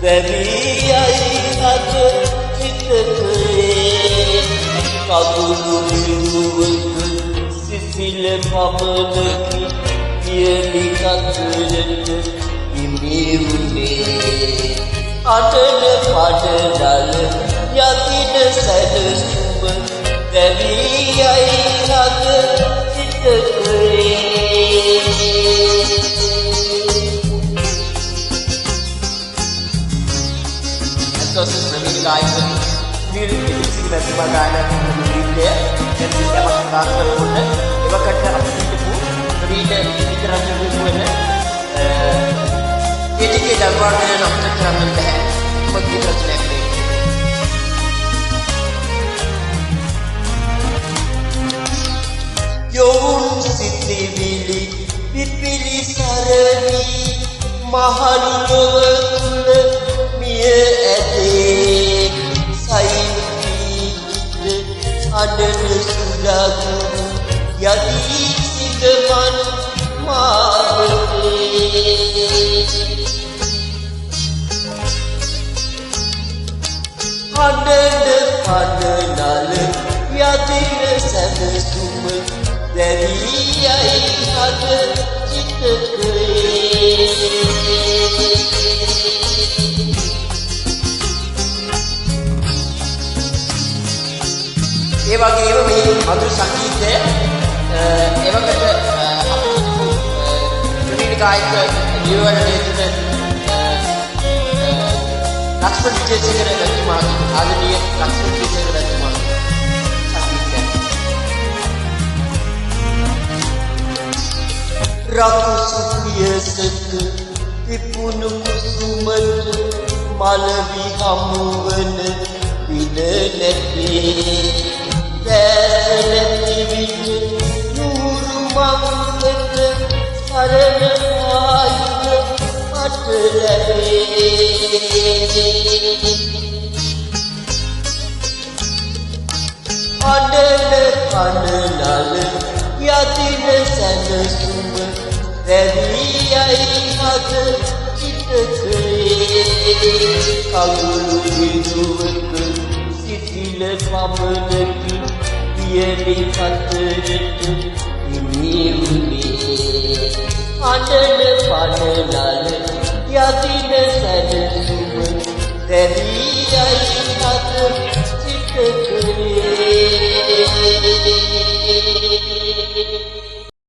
වැවියයි අද චිතකයේ කඳුළු බිඳුවක සිසිල පමණකි පියලි කතරට හිමිවුනේ අටන පඩනල යතින සැලසුම වැවියයි අද චිතකයේ Entonces, Naveen Gaik lirik mැතිමා ගායනා කරන ගීතය දැන් යමක් ප්‍රකාශ කරනකොට එවකට අපිට හිතපු නවීන ගීත රචකයෙකු වෙන ඒටිකේ දල්වාඩේ නම් කරන්න බෑ මොකද ගීත රචනයක් යොවුන් සිටිවිලි පිපිලි සරණි මහලු ලොව තුල මිය ඇතේ සයිපි අඩන සුලගු යති සිගමන් මාවතේ අඩන පඩනල යතින සැදසුම දැරියයි අද චිතකයේ ඒ වගේම මේ මధుර සංගීතය එවකට නවීන ගායක නියෝජනය ලේඛන ලක්ෂ්මන් විජේසේකර රත්නමාල ආදරණීය ලක්ෂ්මන් විජේසේකර රත්නමාල සංගීතය රකුසු පියසක විපුණු කුසුමට මලවි හමුවන පින නැතේ දැසලති විට නూరు මංගත සරණ ආයුධ මට ලැබේ අඩන කනනල යතින සැනසුම වැවියයි අද චිතකයේ කඳුළු බිඳුවක සිසිල පමණකි පියලි කතරට හිමිවුනේ අඩන පඩනල යතින සැනසුම වැවියයි අද චිතකයේ